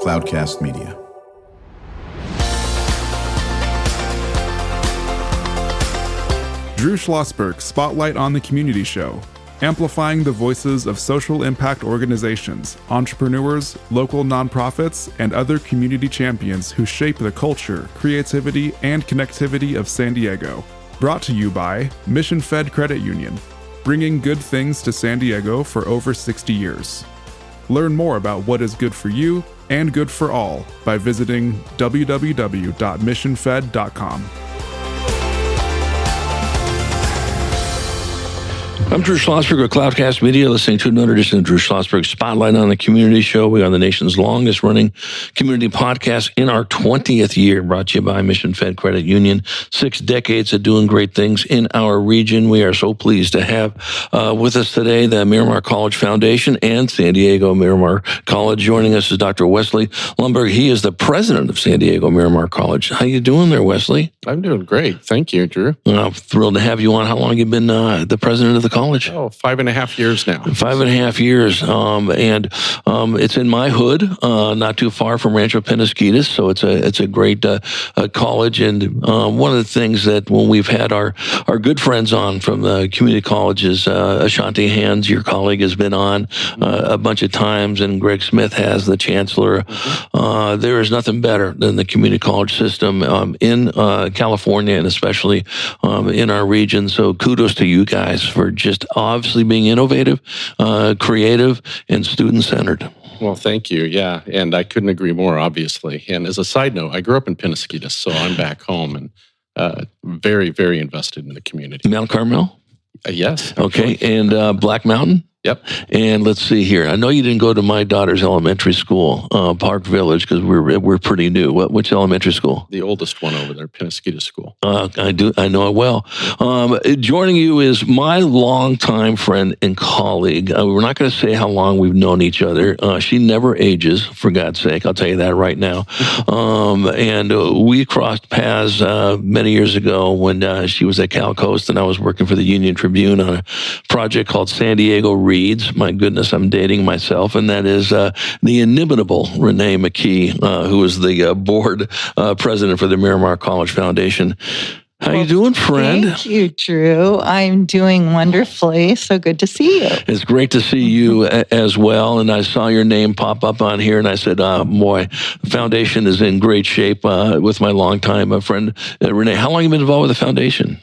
Cloudcast Media. Drew Schlosberg Spotlight on the Community Show, amplifying the voices of social impact organizations, entrepreneurs, local nonprofits, and other community champions who shape the culture, creativity, and connectivity of San Diego. Brought to you by Mission Fed Credit Union, bringing good things to San Diego for over 60 years. Learn more about what is good for you and good for all by visiting www.missionfed.com. I'm Drew Schlosberg with Cloudcast Media, listening to another edition of Drew Schlosberg Spotlight on the Community Show. We are the nation's longest running community podcast in our 20th year, brought to you by Mission Fed Credit Union. 6 decades of doing great things in our region. We are so pleased to have with us today the Miramar College Foundation and San Diego Miramar College. Joining us is Dr. Wes Lundburg. He is the president of San Diego Miramar College. How you doing there, Wesley? I'm doing great. Thank you, Drew. I'm thrilled to have you on. How long have you been the president of the college? Oh, 5.5 years now. 5.5 years. And it's in my hood, not too far from Rancho Penasquitos. So it's a great college. And one of the things that when we've had our good friends on from the community colleges, Ashanti Hands, your colleague, has been on a bunch of times, and Greg Smith has, the chancellor. There is nothing better than the community college system in California, and especially in our region. So kudos to you guys for just obviously being innovative, creative, and student-centered. Well, thank you. Yeah, and I couldn't agree more, obviously. And as a side note, I grew up in Penasquitos, so I'm back home and very, very invested in the community. Mount Carmel? Yes. Okay, and Black Mountain? Yep. And let's see here. I know you didn't go to my daughter's elementary school, Park Village, because we're pretty new. Which elementary school? The oldest one over there, Penasquitos School. I know it well. Joining you is my longtime friend and colleague. We're not going to say how long we've known each other. She never ages, for God's sake. I'll tell you that right now. And we crossed paths many years ago when she was at Cal Coast and I was working for the Union Tribune on a project called San Diego. My goodness, I'm dating myself, and that is the inimitable Rene McKee, who is the board president for the Miramar College Foundation. How you doing, friend? Thank you, Drew. I'm doing wonderfully. So good to see you. It's great to see you as well. And I saw your name pop up on here, and I said, boy, the foundation is in great shape with my longtime friend, Rene. How long have you been involved with the foundation?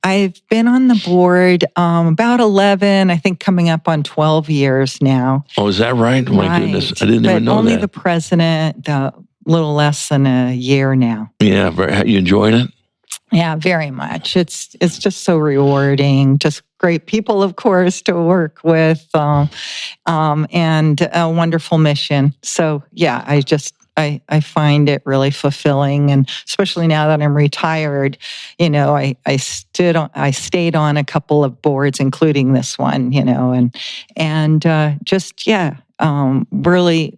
I've been on the board about 11, I think coming up on 12 years now. Oh, is that right? Oh, my goodness. I didn't even know that. Only the president, a little less than a year now. Yeah. You enjoying it? Yeah, very much. It's just so rewarding. Just great people, of course, to work with, and a wonderful mission. So, yeah, I find it really fulfilling, and especially now that I'm retired, I stayed on a couple of boards, including this one, really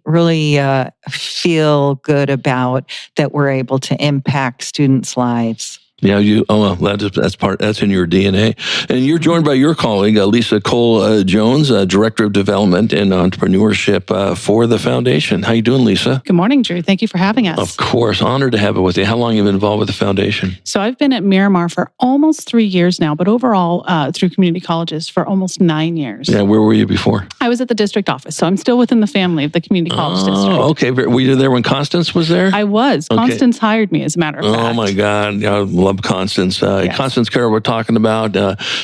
feel good about that we're able to impact students' lives. Yeah, that's in your DNA. And you're joined by your colleague, Lisa Cole-Jones, Director of Development and Entrepreneurship for the Foundation. How you doing, Lisa? Good morning, Drew. Thank you for having us. Of course. Honored to have it with you. How long have you been involved with the Foundation? So I've been at Miramar for almost 3 years now, but overall through community colleges for almost 9 years. Yeah, where were you before? I was at the district office, so I'm still within the family of the community college district. Oh, okay. Were you there when Constance was there? I was. Okay. Constance hired me, as a matter of fact. Oh, my God. Yeah, I love Constance. Yes. Constance Carroll we're talking about,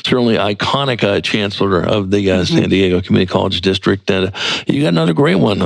certainly iconic chancellor of the San Diego Community College District. You got another great one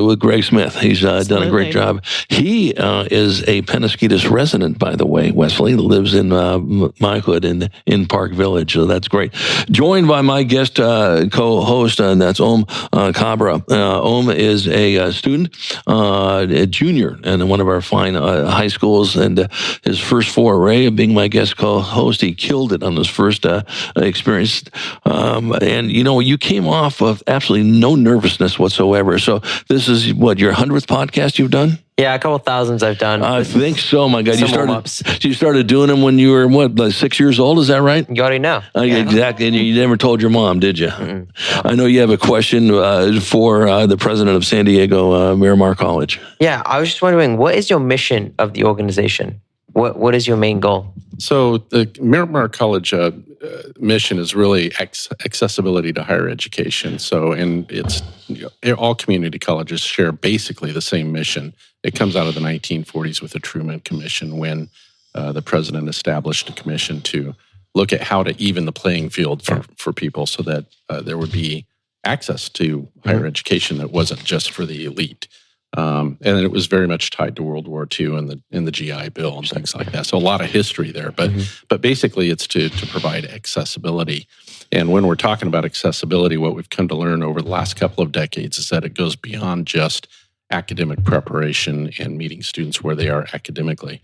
with Greg Smith. He's done a great job. He is a Penasquitos resident, by the way, Wesley, lives in my hood in Park Village, so that's great. Joined by my guest co-host, and that's Om Cabra. Om is a student, a junior in one of our fine high schools, and his first foray of being my guest co-host, he killed it on his first experience. And, you came off of absolutely no nervousness whatsoever. So this is, your 100th podcast you've done? Yeah, a couple thousands I've done. I think so. My God, Some you started doing them when you were like 6 years old. Is that right? You already know. Exactly. And you never told your mom, did you? Mm-mm. I know you have a question for the president of San Diego Miramar College. Yeah, I was just wondering, what is your mission of the organization? What is your main goal? So the Miramar College mission is really accessibility to higher education. So, and it's all community colleges share basically the same mission. It comes out of the 1940s with the Truman Commission, when the president established a commission to look at how to even the playing field for people, so that there would be access to higher education that wasn't just for the elite. And it was very much tied to World War II and the GI Bill and things like that. So a lot of history there, but basically it's to provide accessibility. And when we're talking about accessibility, what we've come to learn over the last couple of decades is that it goes beyond just academic preparation and meeting students where they are academically.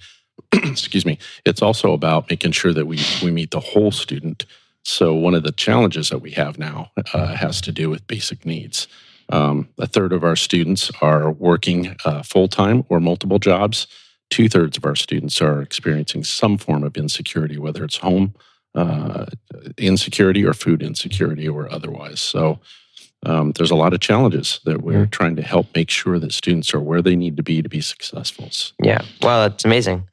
Excuse me. It's also about making sure that we meet the whole student. So one of the challenges that we have now has to do with basic needs. A third of our students are working full-time or multiple jobs. 2/3 of our students are experiencing some form of insecurity, whether it's home insecurity or food insecurity or otherwise. So there's a lot of challenges that we're trying to help make sure that students are where they need to be successful. Yeah, wow, that's amazing.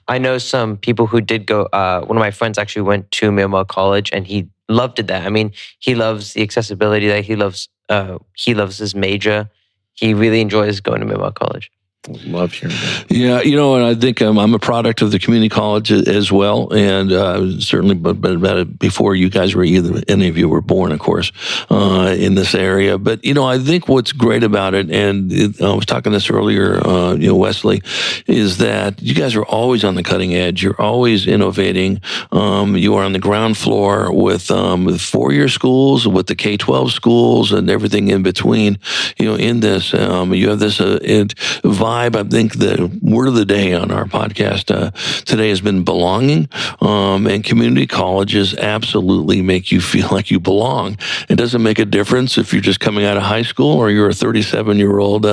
I know some people who did go. One of my friends actually went to Miramar College, and he loved it there. I mean, he loves the accessibility there. He loves his major. He really enjoys going to Miramar College. Love hearing that. Yeah, and I think I'm a product of the community college as well, and certainly, but before you guys were any of you were born, of course, in this area. But I think what's great about it, and I was talking this earlier, Wesley, is that you guys are always on the cutting edge. You're always innovating. You are on the ground floor with 4-year schools, with the K-12 schools, and everything in between. In this, you have this vibe. I think the word of the day on our podcast today has been belonging, and community colleges absolutely make you feel like you belong. It doesn't make a difference if you're just coming out of high school or you're a 37-year-old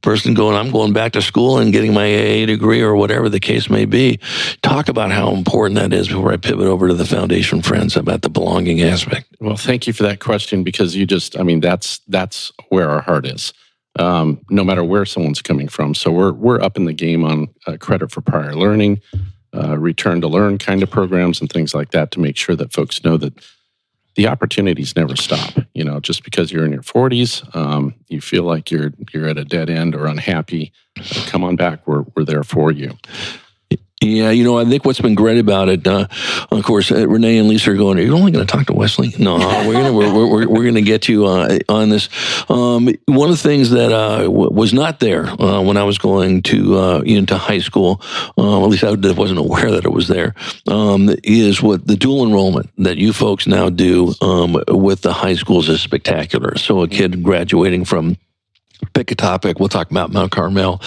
person I'm going back to school and getting my AA degree or whatever the case may be. Talk about how important that is before I pivot over to the foundation friends about the belonging aspect. Well, thank you for that question, because that's where our heart is. No matter where someone's coming from. So we're up in the game on credit for prior learning, return to learn kind of programs and things like that, to make sure that folks know that the opportunities never stop. Just because you're in your 40s, you feel like you're at a dead end or unhappy, come on back. We're there for you. Yeah, I think what's been great about it, of course, Rene and Lisa are going, are you only going to talk to Wesley? No, we're gonna get you on this. One of the things that was not there when I was going to into high school, at least I wasn't aware that it was there, is what the dual enrollment that you folks now do with the high schools is spectacular. So a kid graduating from, pick a topic, we'll talk about Mount Carmel,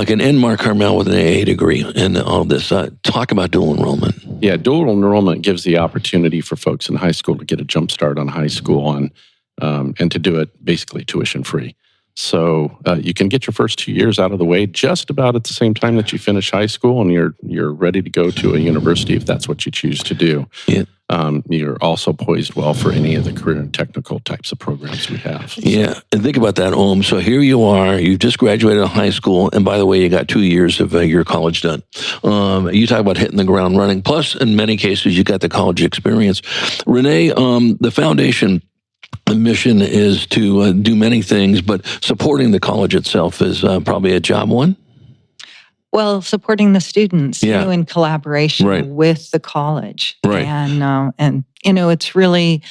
can end Mount Carmel with an AA degree and all this. Talk about dual enrollment. Yeah, dual enrollment gives the opportunity for folks in high school to get a jump start on high school and to do it basically tuition free. So you can get your first 2 years out of the way just about at the same time that you finish high school, and you're ready to go to a university if that's what you choose to do. Yeah. You're also poised well for any of the career and technical types of programs we have. Yeah, and think about that, Om. So here you are, you've just graduated high school, and by the way, you got 2 years of your college done. You talk about hitting the ground running. Plus, in many cases, you got the college experience. Rene, the foundation, the mission is to do many things, but supporting the college itself is probably a job one. Well, supporting the students, in collaboration with the college. Right. And it's really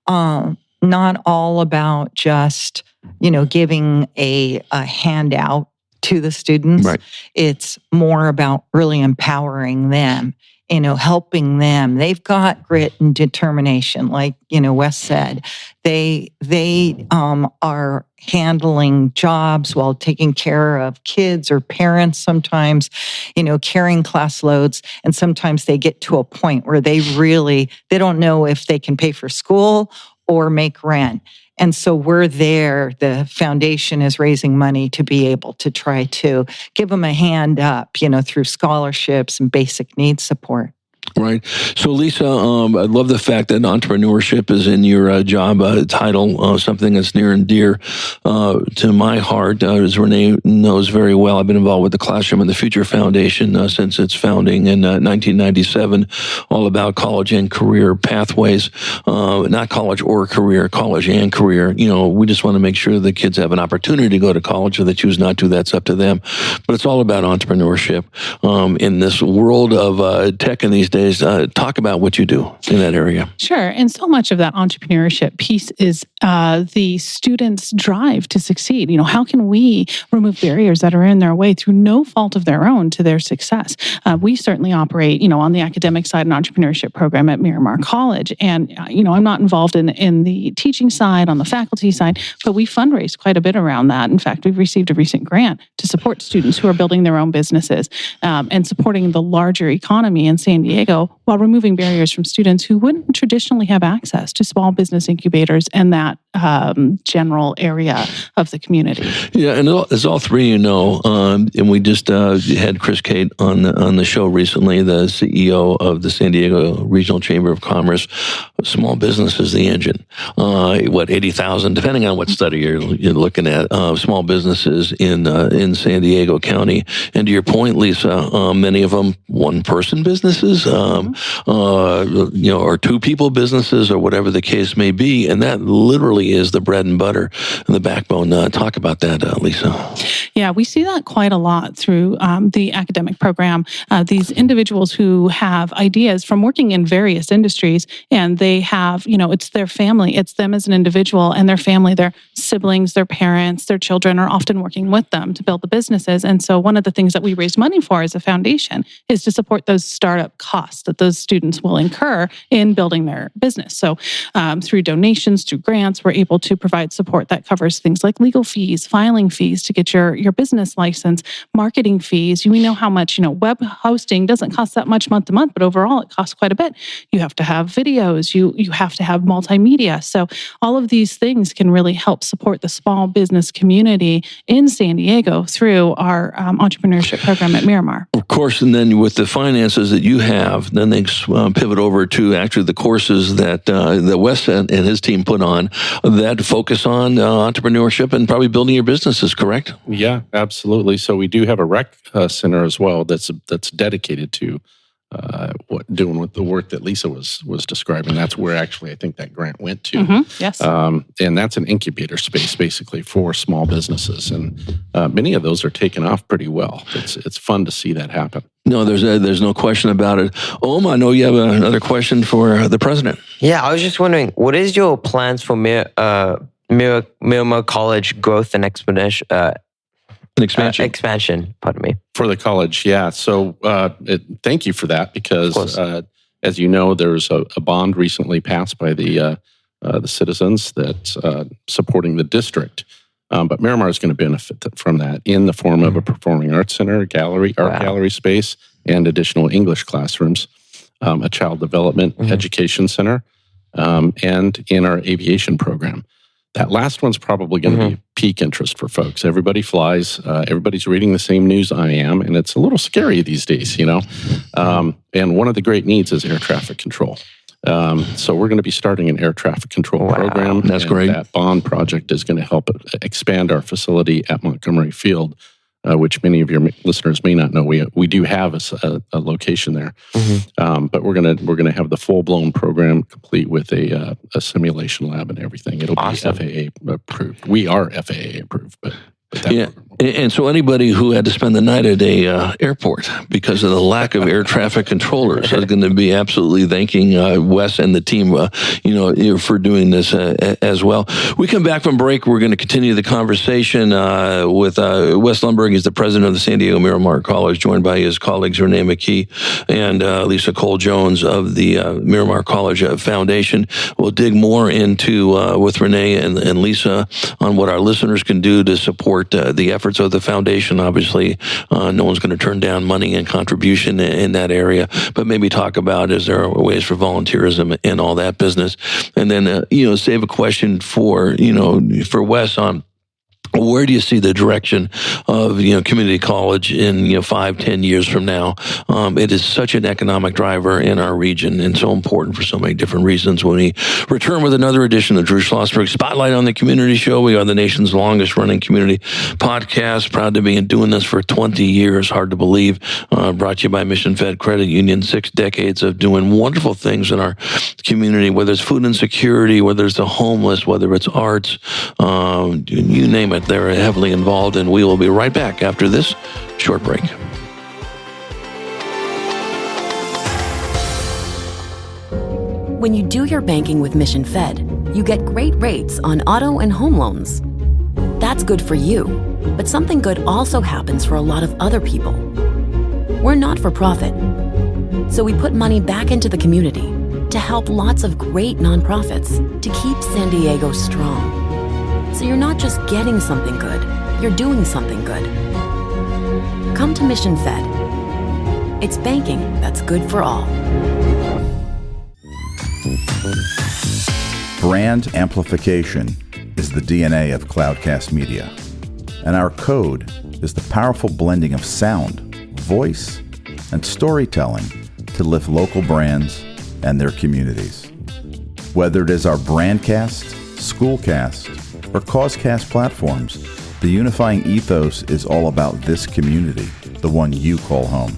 not all about just, giving a handout to the students. Right. It's more about really empowering them, helping them. They've got grit and determination, like, Wes said. They are handling jobs while taking care of kids or parents sometimes, carrying class loads. And sometimes they get to a point where they don't know if they can pay for school or make rent. And so we're there. The foundation is raising money to be able to try to give them a hand up, through scholarships and basic needs support. Right. So, Lisa, I love the fact that entrepreneurship is in your job title, something that's near and dear to my heart. As Rene knows very well, I've been involved with the Classroom and the Future Foundation since its founding in 1997, all about college and career pathways, not college or career, college and career. We just want to make sure the kids have an opportunity to go to college. If they choose not to, that's up to them. But it's all about entrepreneurship in this world of tech in these days. Talk about what you do in that area. Sure. And so much of that entrepreneurship piece is the students' drive to succeed. How can we remove barriers that are in their way through no fault of their own to their success? We certainly operate, on the academic side, an entrepreneurship program at Miramar College. And, I'm not involved in the teaching side, on the faculty side, but we fundraise quite a bit around that. In fact, we've received a recent grant to support students who are building their own businesses and supporting the larger economy in San Diego, while removing barriers from students who wouldn't traditionally have access to small business incubators and that general area of the community. Yeah, and as all three and we just had Chris Cate on the show recently, the CEO of the San Diego Regional Chamber of Commerce. Small business is the engine. 80,000, depending on what study you're looking at, small businesses in San Diego County. And to your point, Lisa, many of them one-person businesses, or two-people businesses, or whatever the case may be, and that literally is the bread and butter and the backbone. Talk about that, Lisa. Yeah, we see that quite a lot through the academic program. These individuals who have ideas from working in various industries, and they have, it's their family, it's them as an individual and their family, their siblings, their parents, their children are often working with them to build the businesses. And so one of the things that we raise money for as a foundation is to support those startup costs that those students will incur in building their business. So through donations, through grants, we're able to provide support that covers things like legal fees, filing fees to get your business license, marketing fees. We know how much, web hosting doesn't cost that much month to month, but overall it costs quite a bit. You have to have videos, you have to have multimedia. So all of these things can really help support the small business community in San Diego through our entrepreneurship program at Miramar. Of course, and then with the finances that you have, then they pivot over to actually the courses that Wes and his team put on that focus on entrepreneurship and probably building your businesses, correct? Yeah, absolutely. So we do have a rec center as well that's dedicated to doing with the work that Lisa was describing. That's where actually I think that grant went to. Mm-hmm. Yes. And that's an incubator space basically for small businesses, and many of those are taken off pretty well. It's fun to see that happen. No, there's no question about it. I know you have another question for the president. Yeah, I was just wondering, what is your plans for Miramar College growth and expansion? Pardon me. For the college, yeah. So thank you for that, because as you know, there's a bond recently passed by the citizens that's supporting the district. But Miramar is going to benefit from that in the form of a performing arts center, art gallery space, and additional English classrooms, a child development education center, and in our aviation program. That last one's probably going to be peak interest for folks. Everybody flies. Everybody's reading the same news I am, and it's a little scary these days, And one of the great needs is air traffic control. So we're going to be starting an air traffic control program. That's great. That bond project is going to help expand our facility at Montgomery Field, which many of your listeners may not know. We do have a location there, but we're gonna have the full blown program complete with a simulation lab and everything. It'll be FAA approved. We are FAA approved, but yeah. And so anybody who had to spend the night at a airport because of the lack of air traffic controllers is going to be absolutely thanking Wes and the team, for doing this as well. We come back from break. We're going to continue the conversation with Wes Lundburg. He's the president of the San Diego Miramar College, joined by his colleagues Rene McKee and Lisa Cole-Jones of the Miramar College Foundation. We'll dig more into with Rene and Lisa on what our listeners can do to support the efforts efforts of the foundation. Obviously, no one's going to turn down money and contribution in that area, but maybe talk about, is there ways for volunteerism and all that business? And then, save a question for Wes on, where do you see the direction of community college in 5-10 years from now? It is such an economic driver in our region and so important for so many different reasons. When we return with another edition of Drew Schlosberg Spotlight on the Community Show, we are the nation's longest running community podcast. Proud to be doing this for 20 years. Hard to believe. Brought to you by Mission Fed Credit Union. 6 decades of doing wonderful things in our community, whether it's food insecurity, whether it's the homeless, whether it's arts, you name it. They're heavily involved, and we will be right back after this short break. When you do your banking with Mission Fed, you get great rates on auto and home loans. That's good for you, but something good also happens for a lot of other people. We're not for profit, so we put money back into the community to help lots of great nonprofits to keep San Diego strong. So you're not just getting something good, you're doing something good. Come to Mission Fed. It's banking that's good for all. Brand amplification is the DNA of Cloudcast Media, and our code is the powerful blending of sound, voice, and storytelling to lift local brands and their communities. Whether it is our Brandcast, Schoolcast, or Causecast platforms, the unifying ethos is all about this community, the one you call home.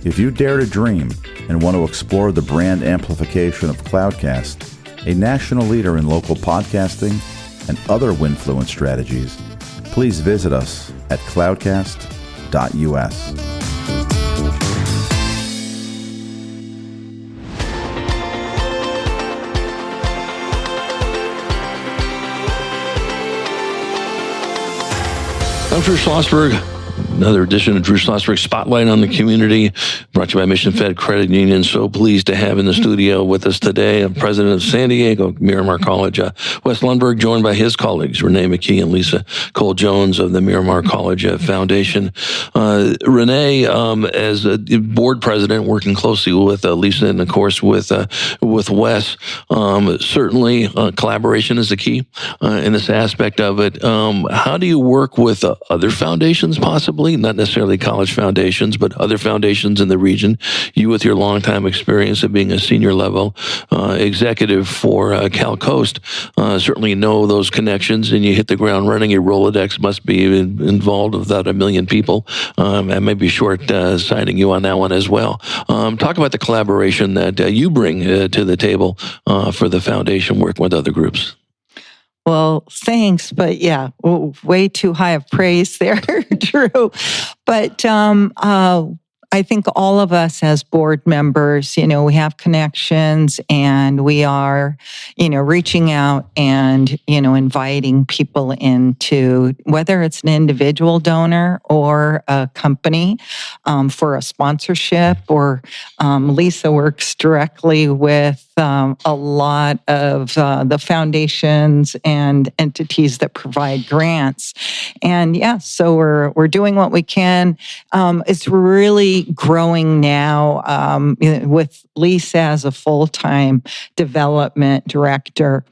If you dare to dream and want to explore the brand amplification of Cloudcast, a national leader in local podcasting and other Winfluence strategies, please visit us at cloudcast.us. I'm Drew Schlosberg. Another edition of Drew Schlosberg Spotlight on the Community, brought to you by Mission Fed Credit Union. So pleased to have in the studio with us today, President of San Diego Miramar College, Wes Lundburg, joined by his colleagues, Rene McKee and Lisa Cole-Jones of the Miramar College Foundation. Rene, as a board president, working closely with Lisa and, of course, with Wes, certainly collaboration is the key in this aspect of it. How do you work with other foundations, possibly? Not necessarily college foundations, but other foundations in the region. You, with your longtime experience of being a senior level executive for Cal Coast, certainly know those connections, and you hit the ground running. Your Rolodex must be involved with about 1 million people. I may be short-sighting you on that one as well. Talk about the collaboration that you bring to the table for the foundation, working with other groups. Well, thanks, but yeah, way too high of praise there, Drew. But I think all of us as board members, we have connections, and we are, reaching out and, inviting people into, whether it's an individual donor or a company for a sponsorship, or Lisa works directly with a lot of the foundations and entities that provide grants. And yeah, so we're doing what we can. It's really growing now with Lisa as a full-time development director.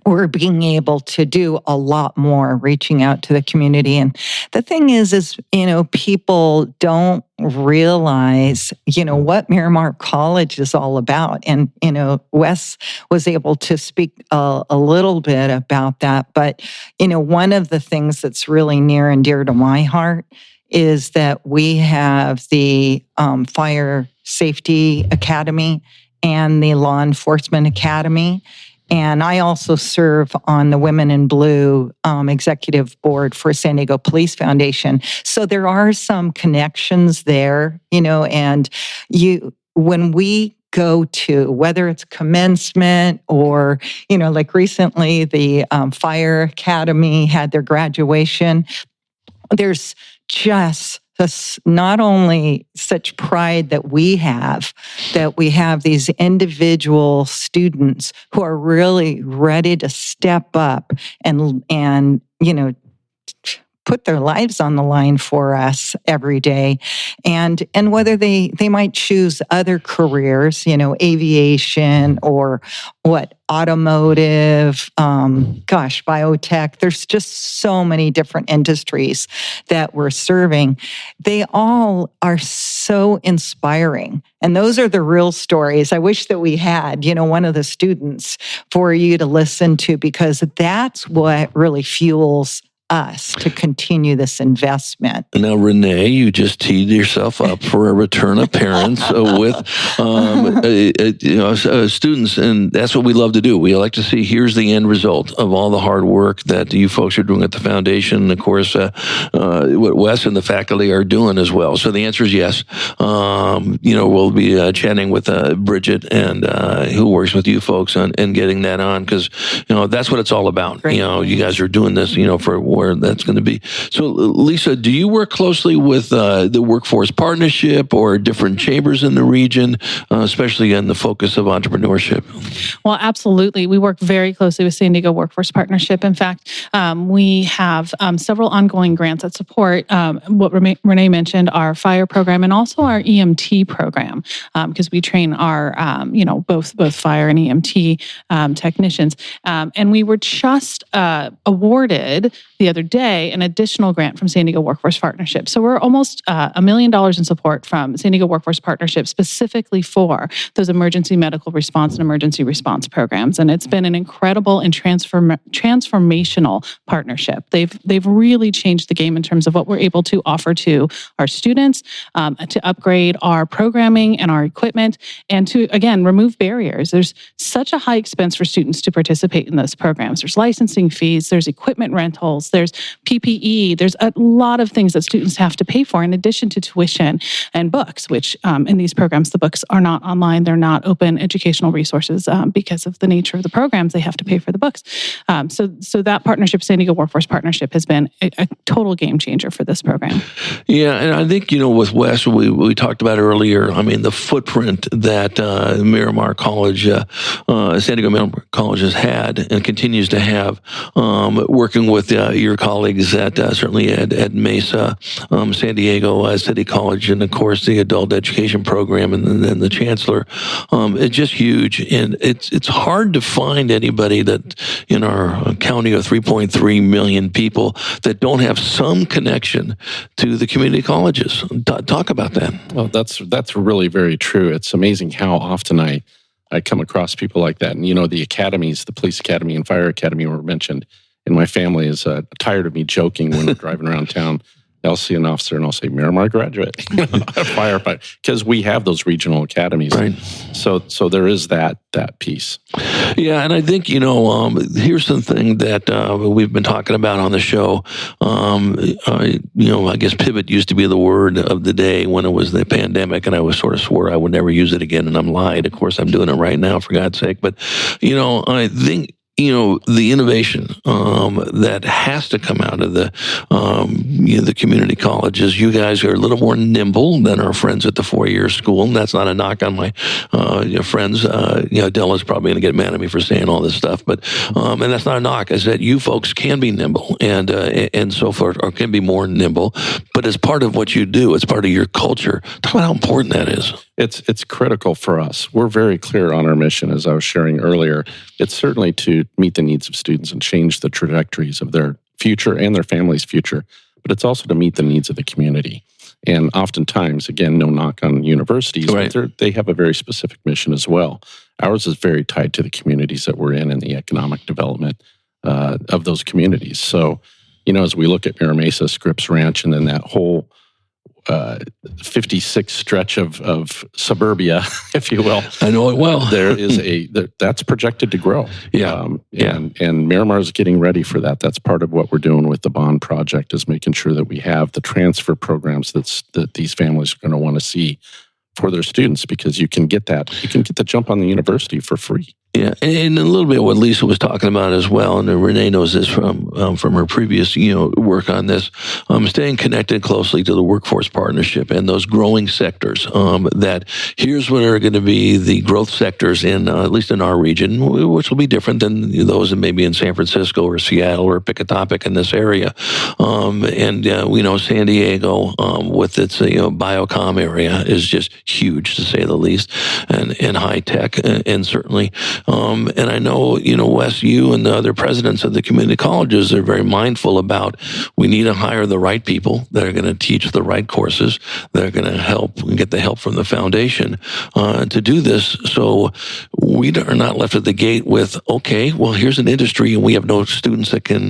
We're being able to do a lot more, reaching out to the community. And the thing is, people don't realize, what Miramar College is all about. And, Wes was able to speak a little bit about that. But, one of the things that's really near and dear to my heart is that we have the Fire Safety Academy and the Law Enforcement Academy. And I also serve on the Women in Blue executive board for San Diego Police Foundation. So there are some connections there, and when we go to, whether it's commencement or, like recently the Fire Academy had their graduation, there's just not only such pride that we have these individual students who are really ready to step up and put their lives on the line for us every day, and whether they might choose other careers, aviation or automotive, biotech. There's just so many different industries that we're serving. They all are so inspiring. And those are the real stories. I wish that we had, one of the students for you to listen to, because that's what really fuels us to continue this investment. Now, Rene, you just teed yourself up for a return of parents with students, and that's what we love to do. We like to see here's the end result of all the hard work that you folks are doing at the foundation, and of course, what Wes and the faculty are doing as well. So the answer is yes. We'll be chatting with Bridget and who works with you folks and getting that on, because that's what it's all about. Great. You guys are doing this, for where that's going to be. So, Lisa, do you work closely with the Workforce Partnership or different chambers in the region, especially on the focus of entrepreneurship? Well, absolutely. We work very closely with San Diego Workforce Partnership. In fact, we have several ongoing grants that support what Rene mentioned, our fire program and also our EMT program, because we train our, both fire and EMT technicians. And we were just awarded the other day an additional grant from San Diego Workforce Partnership. So we're almost $1 million in support from San Diego Workforce Partnership specifically for those emergency medical response and emergency response programs. And it's been an incredible and transformational partnership. They've really changed the game in terms of what we're able to offer to our students, to upgrade our programming and our equipment, and to, again, remove barriers. There's such a high expense for students to participate in those programs. There's licensing fees, there's equipment rentals, there's PPE, there's a lot of things that students have to pay for in addition to tuition and books, which in these programs, the books are not online. They're not open educational resources because of the nature of the programs. They have to pay for the books. So that partnership, San Diego Workforce Partnership, has been a total game changer for this program. Yeah, and I think, with Wes, we talked about earlier, the footprint that Miramar College, San Diego Miramar College has had and continues to have, working with your colleagues at certainly at Mesa, San Diego City College, and of course the adult education program, and then the chancellor. It's just huge, and it's hard to find anybody that in our county of 3.3 million people that don't have some connection to the community colleges. Talk about that. Well, that's really very true. It's amazing how often I come across people like that. And the academies, the police academy and fire academy were mentioned. And my family is tired of me joking when we're driving around town. I'll see an officer and I'll say, Miramar graduate, firefighter, because we have those regional academies. Right. So there is that piece. Yeah, and I think, here's something that we've been talking about on the show. I guess pivot used to be the word of the day when it was the pandemic, and I was sort of swore I would never use it again, and I'm lying. Of course, I'm doing it right now, for God's sake. But, I think, the innovation that has to come out of the community colleges. You guys are a little more nimble than our friends at the four-year school, and that's not a knock on my friends. Della's probably going to get mad at me for saying all this stuff, but and that's not a knock. Is that you folks can be nimble and so forth, or can be more nimble, but it's part of what you do. It's part of your culture. Talk about how important that is. It's critical for us. We're very clear on our mission, as I was sharing earlier. It's certainly to meet the needs of students and change the trajectories of their future and their family's future, but it's also to meet the needs of the community. And oftentimes, again, no knock on universities, right, but they have a very specific mission as well. Ours is very tied to the communities that we're in and the economic development of those communities. So, as we look at Mira Mesa, Scripps Ranch, and then that whole 56 stretch of suburbia, if you will. I know it well. There is that's projected to grow. Yeah. And Miramar is getting ready for that. That's part of what we're doing with the bond project, is making sure that we have the transfer programs that these families are going to want to see for their students, because you can get the jump on the university for free. Yeah, and a little bit what Lisa was talking about as well, and Rene knows this from her previous work on this. Staying connected closely to the workforce partnership and those growing sectors. That here's what are going to be the growth sectors in at least in our region, which will be different than those that maybe in San Francisco or Seattle or pick a topic in this area. And we know San Diego with its biocom area is just huge to say the least, and high tech, and certainly. And I know, Wes, you and the other presidents of the community colleges are very mindful about we need to hire the right people that are going to teach the right courses, that are going to help and get the help from the foundation to do this. So we are not left at the gate with, okay, well, here's an industry and we have no students that can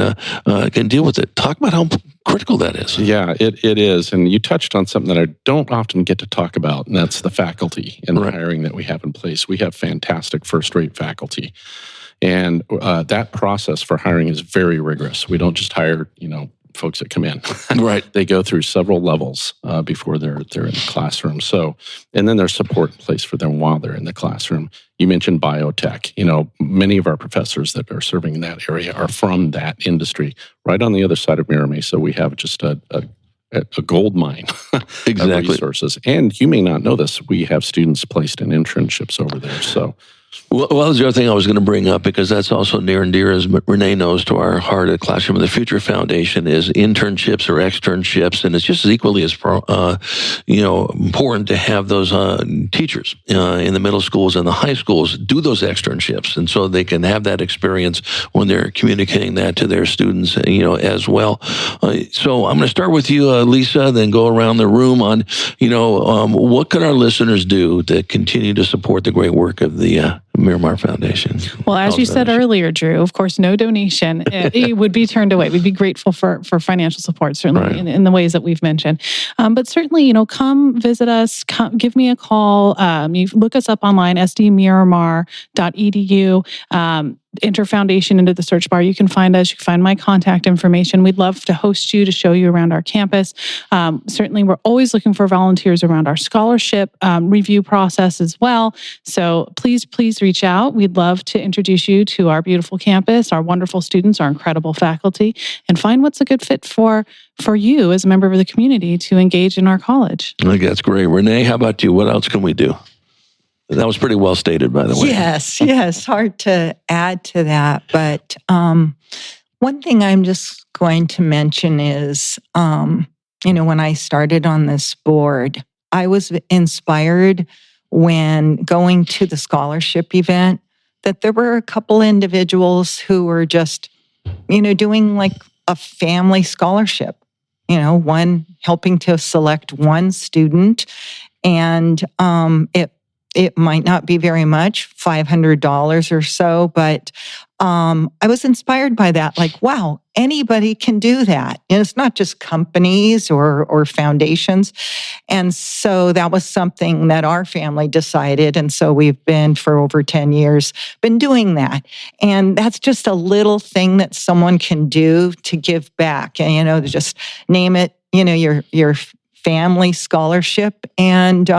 deal with it. Talk about how critical that is. Yeah, it is. And you touched on something that I don't often get to talk about, and that's the faculty and the hiring that we have in place. We have fantastic first-rate faculty. And that process for hiring is very rigorous. We don't just hire, folks that come in. Right. They go through several levels before they're in the classroom. So, and then there's support in place for them while they're in the classroom. You mentioned biotech. Many of our professors that are serving in that area are from that industry, right on the other side of Miramar. So we have just a gold mine exactly. of resources. And you may not know this, we have students placed in internships over there. So. Well, that's the other thing I was going to bring up, because that's also near and dear, as Rene knows, to our heart at Classroom of the Future Foundation, is internships or externships, and it's just as equally as important to have those teachers in the middle schools and the high schools do those externships, and so they can have that experience when they're communicating that to their students, as well. So I'm going to start with you, Lisa, then go around the room on, what can our listeners do to continue to support the great work of the Miramar Foundation? Well, as you said earlier, Drew, of course, no donation. It would be turned away. We'd be grateful for financial support, certainly in the ways that we've mentioned. But certainly, come visit us, give me a call. You look us up online, sdmiramar.edu. Enter foundation into the search bar. You can find us. You can find my contact information. We'd love to host you, to show you around our campus. Certainly, we're always looking for volunteers around our scholarship review process as well. So please reach out. We'd love to introduce you to our beautiful campus, our wonderful students, our incredible faculty, and find what's a good fit for you as a member of the community to engage in our college. I think that's great. Rene, how about you? What else can we do? That was pretty well stated, by the way. Yes. Hard to add to that. But one thing I'm just going to mention is, when I started on this board, I was inspired when going to the scholarship event that there were a couple individuals who were just, doing like a family scholarship, one helping to select one student, and it might not be very much, $500 or so, but I was inspired by that. Like, wow, anybody can do that. And it's not just companies or foundations. And so that was something that our family decided. And so we've been, for over 10 years, been doing that. And that's just a little thing that someone can do to give back. And, to just name it, your family scholarship, and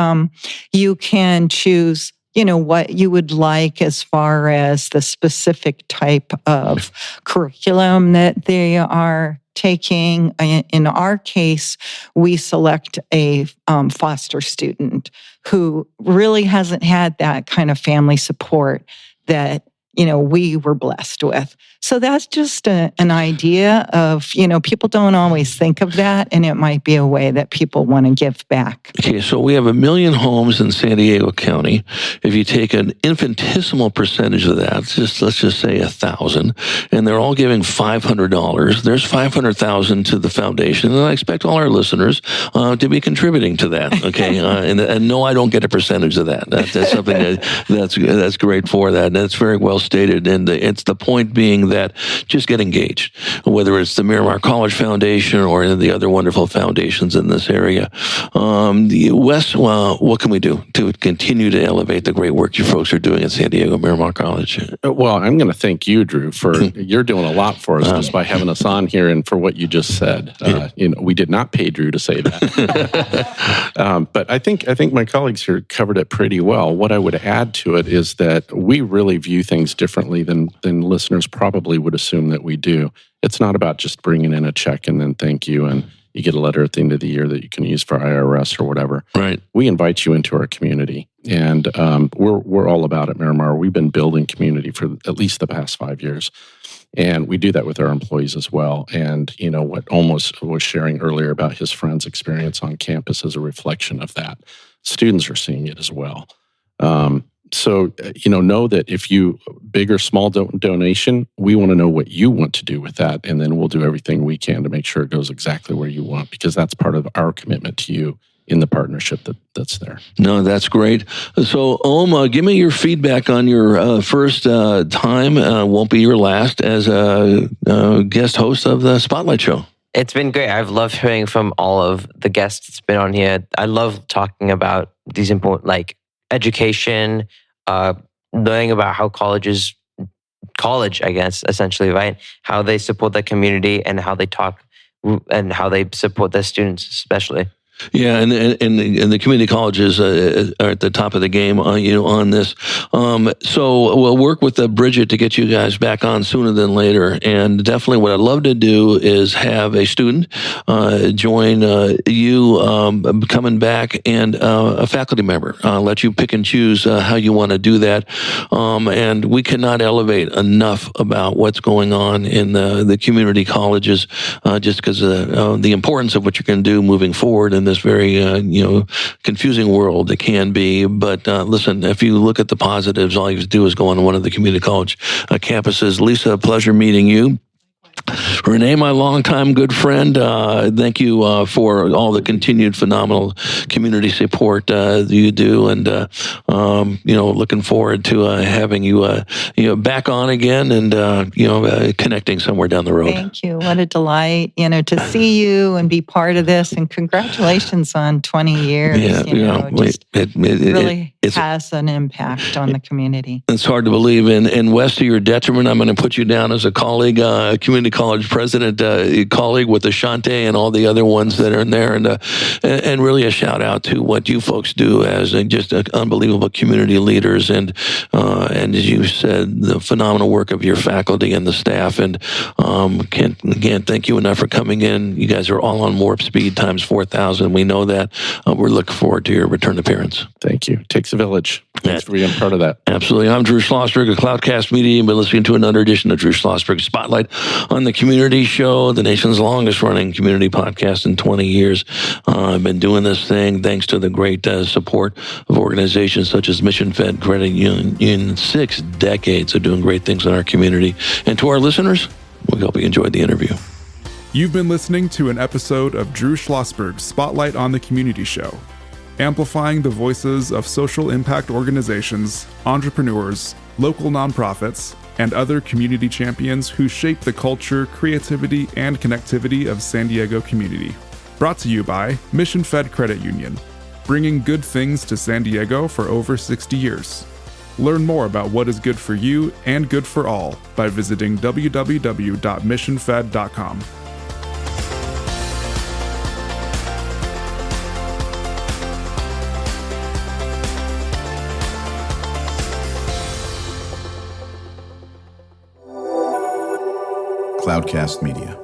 you can choose, what you would like as far as the specific type of curriculum that they are taking. In our case, we select a foster student who really hasn't had that kind of family support that we were blessed with. So that's just an idea of, people don't always think of that, and it might be a way that people want to give back. Okay, so we have 1 million homes in San Diego County. If you take an infinitesimal percentage of that, let's just say 1,000, and they're all giving $500, there's $500,000 to the foundation, and I expect all our listeners to be contributing to that, okay? And no, I don't get a percentage of that. That's something that's great for that, and that's very well stated. And it's the point being that just get engaged, whether it's the Miramar College Foundation or any of the other wonderful foundations in this area. Wes, what can we do to continue to elevate the great work you folks are doing at San Diego Miramar College? Well, I'm going to thank you, Drew, for you're doing a lot for us just by having us on here and for what you just said. We did not pay Drew to say that. But I think my colleagues here covered it pretty well. What I would add to it is that we really view things differently than listeners probably would assume that we do. It's not about just bringing in a check and then thank you and you get a letter at the end of the year that you can use for IRS or whatever. Right. We invite you into our community, and we're all about it, Miramar. We've been building community for at least the past 5 years, and we do that with our employees as well. And what Olmos was sharing earlier about his friend's experience on campus is a reflection of that. Students are seeing it as well. So, know that if you, big or small donation, we want to know what you want to do with that. And then we'll do everything we can to make sure it goes exactly where you want, because that's part of our commitment to you in the partnership that's there. No, that's great. So, give me your feedback on your first time, won't be your last, as a guest host of the Spotlight Show. It's been great. I've loved hearing from all of the guests that's been on here. I love talking about these important, like, education, learning about how college, I guess, essentially, right? How they support their community and how they talk and how they support their students, especially. Yeah, and the community colleges are at the top of the game, on this. So we'll work with Bridget to get you guys back on sooner than later. And definitely, what I'd love to do is have a student join you coming back, and a faculty member. Let you pick and choose how you want to do that. And we cannot elevate enough about what's going on in the community colleges, just because the importance of what you're going to do moving forward. And this very, confusing world it can be. But listen, if you look at the positives, all you have to do is go on one of the community college campuses. Lisa, pleasure meeting you. Rene, my longtime good friend, thank you for all the continued phenomenal community support that you do, and looking forward to having you back on again, and connecting somewhere down the road. Thank you. What a delight, to see you and be part of this, and congratulations on 20 years. It really has an impact on the community. It's hard to believe. And Wes, to your detriment, I'm going to put you down as a colleague, community college president, colleague with Ashante and all the other ones that are in there, and really a shout out to what you folks do as just unbelievable community leaders, and as you said, the phenomenal work of your faculty and the staff. And can't again thank you enough for coming in. You guys are all on warp speed times 4,000. We know that. We're looking forward to your return appearance. Thank you. Takes a village. Thanks for being part of that. Absolutely. I'm Drew Schlosberg of Cloudcast Media. You've been listening to another edition of Drew Schlosberg Spotlight on the Community Show, the nation's longest running community podcast in 20 years. I've been doing this thing thanks to the great support of organizations such as Mission Fed Credit Union. 6 decades of doing great things in our community. And to our listeners, we hope you enjoyed the interview. You've been listening to an episode of Drew Schlosberg's Spotlight on the Community Show, amplifying the voices of social impact organizations, entrepreneurs, local nonprofits, and other community champions who shape the culture, creativity, and connectivity of San Diego community. Brought to you by Mission Fed Credit Union, bringing good things to San Diego for over 60 years. Learn more about what is good for you and good for all by visiting www.missionfed.com. Cloudcast Media.